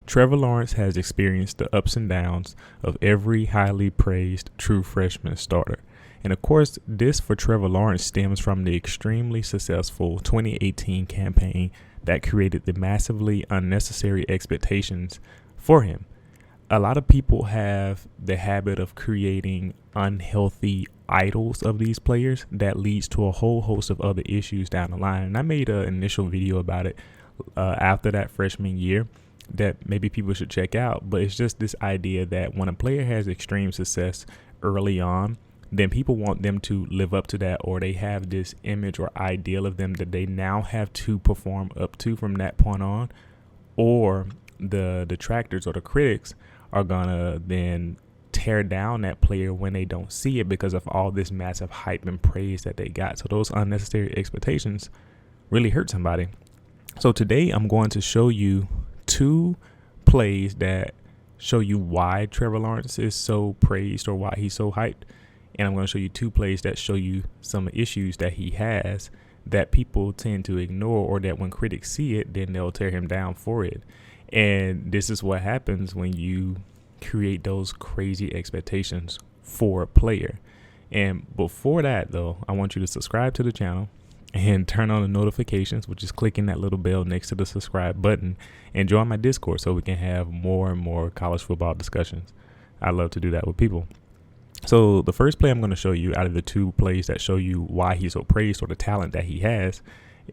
Trevor Lawrence has experienced the ups and downs of every highly praised true freshman starter. And of course, this for Trevor Lawrence stems from the extremely successful 2018 campaign that created the massively unnecessary expectations for him. A lot of people have the habit of creating unhealthy idols of these players that leads to a whole host of other issues down the line. And I made an initial video about it after that freshman year that maybe people should check out. But it's just this idea that when a player has extreme success early on, then people want them to live up to that, or they have this image or ideal of them that they now have to perform up to from that point on, or the detractors or the critics are gonna then tear down that player when they don't see it because of all this massive hype and praise that they got. So those unnecessary expectations really hurt somebody. So today I'm going to show you two plays that show you why Trevor Lawrence is so praised or why he's so hyped. And I'm going to show you two plays that show you some issues that he has that people tend to ignore, or that when critics see it, then they'll tear him down for it. And this is what happens when you create those crazy expectations for a player. And before that, though, I want you to subscribe to the channel and turn on the notifications, which is clicking that little bell next to the subscribe button, and join my Discord so we can have more and more college football discussions. I love to do that with people. So the first play I'm going to show you out of the two plays that show you why he's so praised, or the talent that he has,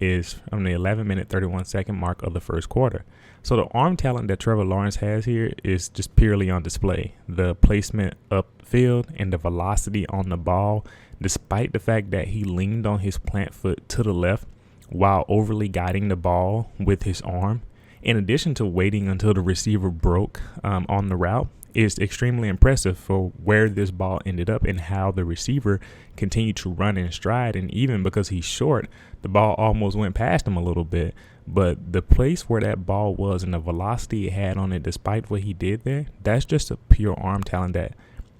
is from the 11-minute 31-second mark of the first quarter. So the arm talent that Trevor Lawrence has here is just purely on display. The placement upfield and the velocity on the ball, despite the fact that he leaned on his plant foot to the left while overly guiding the ball with his arm, in addition to waiting until the receiver broke on the route, is extremely impressive for where this ball ended up and how the receiver continued to run in stride. And even because he's short, the ball almost went past him a little bit. But the place where that ball was and the velocity it had on it, despite what he did there, that's just a pure arm talent that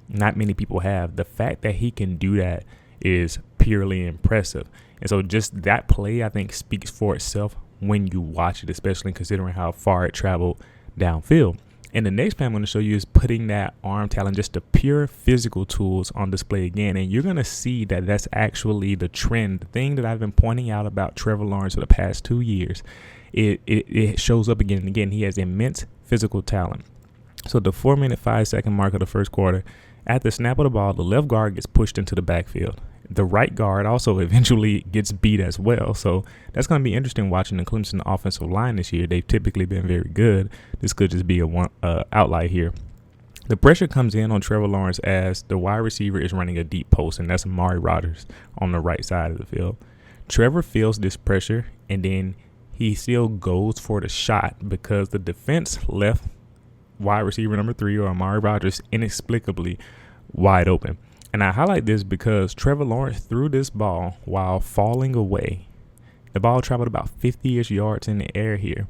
not many people have. The fact that he can do that is purely impressive. And so just that play, I think, speaks for itself when you watch it, especially considering how far it traveled downfield. And the next play I'm going to show you is putting that arm talent, just the pure physical tools, on display again. And you're going to see that that's actually the trend. The thing that I've been pointing out about Trevor Lawrence for the past 2 years, it shows up again and again. He has immense physical talent. So the 4-minute 5-second mark of the first quarter, at the snap of the ball, the left guard gets pushed into the backfield. The right guard also eventually gets beat as well. So that's going to be interesting watching the Clemson offensive line this year. They've typically been very good. This could just be a outlier here. The pressure comes in on Trevor Lawrence as the wide receiver is running a deep post, and that's Amari Rodgers on the right side of the field. Trevor feels this pressure, and then he still goes for the shot because the defense left wide receiver number 3, or Amari Rodgers, inexplicably wide open. And I highlight this because Trevor Lawrence threw this ball while falling away. The ball traveled about 50-ish yards in the air here,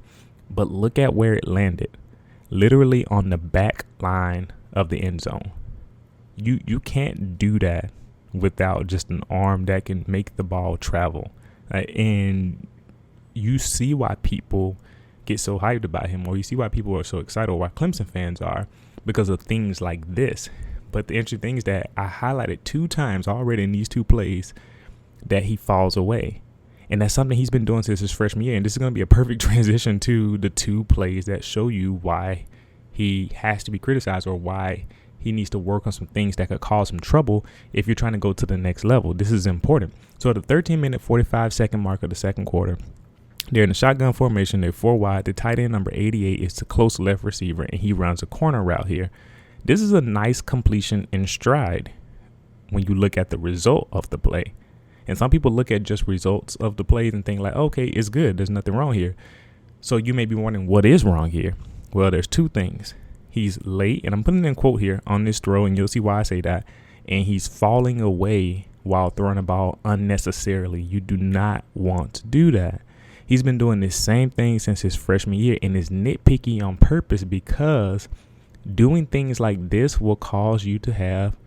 but look at where it landed. Literally on the back line of the end zone. You can't do that without just an arm that can make the ball travel. And you see why people get so hyped about him, or you see why people are so excited, or why Clemson fans are, because of things like this. But the interesting thing is that I highlighted 2 times already in these 2 plays that he falls away. And that's something he's been doing since his freshman year. And this is going to be a perfect transition to the 2 plays that show you why he has to be criticized, or why he needs to work on some things that could cause him trouble if you're trying to go to the next level. This is important. So at the 13-minute 45-second mark of the second quarter, they're in the shotgun formation. They're 4 wide. The tight end number 88 is the close left receiver, and he runs a corner route here. This is a nice completion in stride when you look at the result of the play. And some people look at just results of the plays and think like, okay, it's good. There's nothing wrong here. So you may be wondering, what is wrong here? Well, there's 2 things. He's late, and I'm putting in quote here on this throw, and you'll see why I say that. And he's falling away while throwing the ball unnecessarily. You do not want to do that. He's been doing this same thing since his freshman year, and is nitpicky on purpose because doing things like this will cause you to have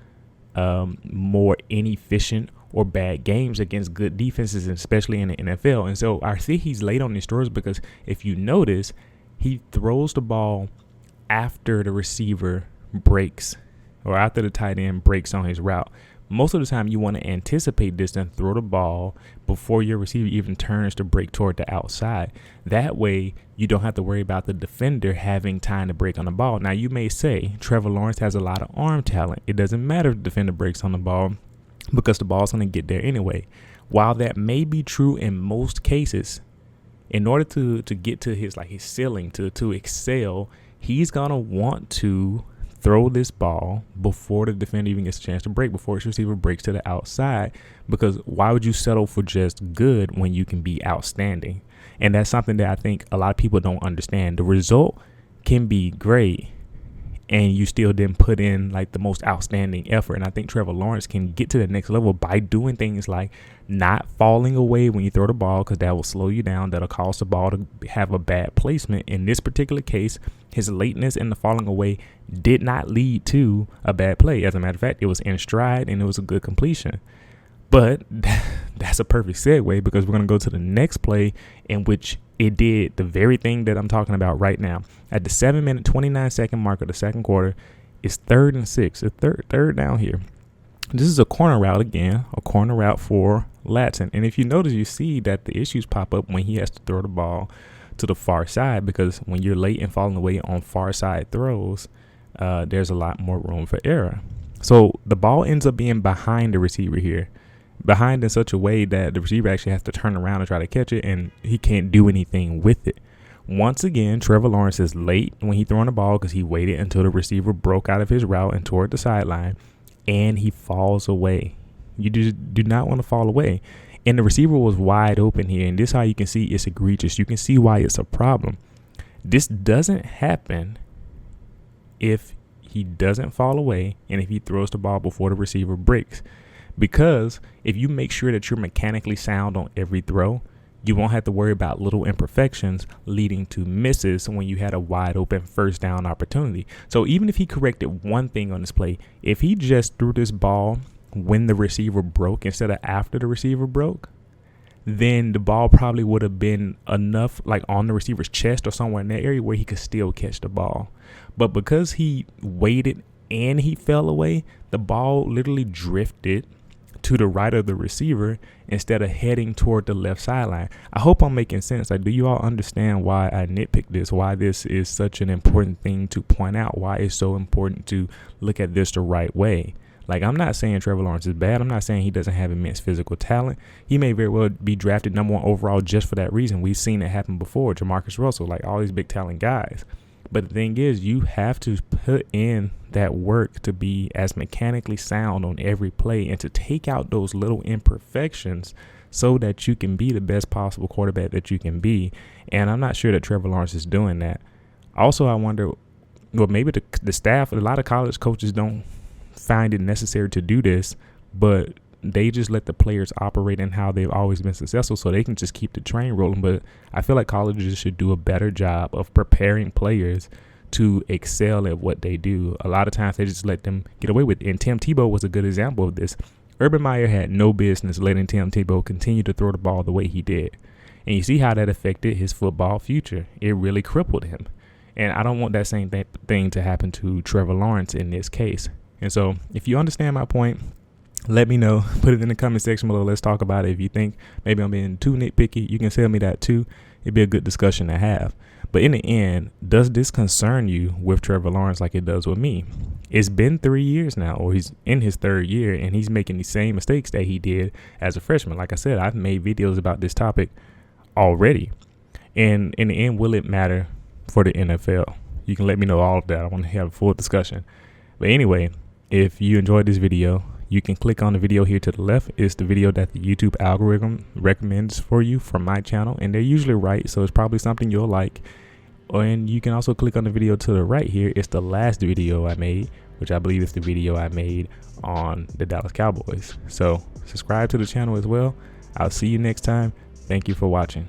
more inefficient or bad games against good defenses, especially in the NFL. And so I see he's late on his throws because if you notice, he throws the ball after the receiver breaks or after the tight end breaks on his route. Most of the time you want to anticipate this and throw the ball before your receiver even turns to break toward the outside. That way you don't have to worry about the defender having time to break on the ball. Now you may say Trevor Lawrence has a lot of arm talent. It doesn't matter if the defender breaks on the ball because the ball's going to get there anyway. While that may be true in most cases, in order to get to his ceiling, to excel, he's going to want to throw this ball before the defender even gets a chance to break, before his receiver breaks to the outside, because why would you settle for just good when you can be outstanding? And that's something that I think a lot of people don't understand. The result can be great and you still didn't put in the most outstanding effort. And I think Trevor Lawrence can get to the next level by doing things like not falling away when you throw the ball, because that will slow you down. That'll cause the ball to have a bad placement. In this particular case, his lateness and the falling away did not lead to a bad play. As a matter of fact, it was in stride and it was a good completion. But that's a perfect segue, because we're going to go to the next play in which it did the very thing that I'm talking about right now. At the 7-minute, 29-second mark of the second quarter, it's 3rd and 6. It's third down here. This is a corner route again, a corner route for Latson. And if you notice, you see that the issues pop up when he has to throw the ball to the far side, because when you're late and falling away on far side throws, there's a lot more room for error. So the ball ends up being behind the receiver here. Behind in such a way that the receiver actually has to turn around and try to catch it, and he can't do anything with it. Once again, Trevor Lawrence is late when he throwing the ball because he waited until the receiver broke out of his route and toward the sideline, and he falls away. You just do not want to fall away. And the receiver was wide open here, and this is how you can see it's egregious. You can see why it's a problem. This doesn't happen if he doesn't fall away and if he throws the ball before the receiver breaks. Because if you make sure that you're mechanically sound on every throw, you won't have to worry about little imperfections leading to misses when you had a wide open first down opportunity. So even if he corrected one thing on this play, if he just threw this ball when the receiver broke instead of after the receiver broke, then the ball probably would have been enough on the receiver's chest or somewhere in that area where he could still catch the ball. But because he waited and he fell away, the ball literally drifted to the right of the receiver instead of heading toward the left sideline. I hope I'm making sense. Do you all understand why I nitpick this? Why this is such an important thing to point out? Why it's so important to look at this the right way? I'm not saying Trevor Lawrence is bad. I'm not saying he doesn't have immense physical talent. He may very well be drafted number 1 overall just for that reason. We've seen it happen before. Jamarcus Russell, all these big talent guys. But the thing is, you have to put in that work to be as mechanically sound on every play and to take out those little imperfections so that you can be the best possible quarterback that you can be. And I'm not sure that Trevor Lawrence is doing that. Also, I wonder, maybe the staff, a lot of college coaches don't find it necessary to do this, but they just let the players operate in how they've always been successful so they can just keep the train rolling. But I feel like colleges should do a better job of preparing players to excel at what they do. A lot of times they just let them get away with it. And Tim Tebow was a good example of this. Urban Meyer had no business letting Tim Tebow continue to throw the ball the way he did. And you see how that affected his football future. It really crippled him. And I don't want that same thing to happen to Trevor Lawrence in this case. And so if you understand my point, let me know. Put it in the comment section below. Let's talk about it. If you think maybe I'm being too nitpicky, you can tell me that too. It'd be a good discussion to have. But in the end, does this concern you with Trevor Lawrence like it does with me? It's been 3 years now, or he's in his 3rd year, and he's making the same mistakes that he did as a freshman. Like I said, I've made videos about this topic already. And in the end, will it matter for the NFL? You can let me know all of that. I want to have a full discussion. But anyway, if you enjoyed this video, you can click on the video here to the left. It's the video that the YouTube algorithm recommends for you from my channel, and they're usually right, so it's probably something you'll like. And you can also click on the video to the right here. It's the last video I made, which I believe is the video I made on the Dallas Cowboys. So subscribe to the channel as well. I'll see you next time. Thank you for watching.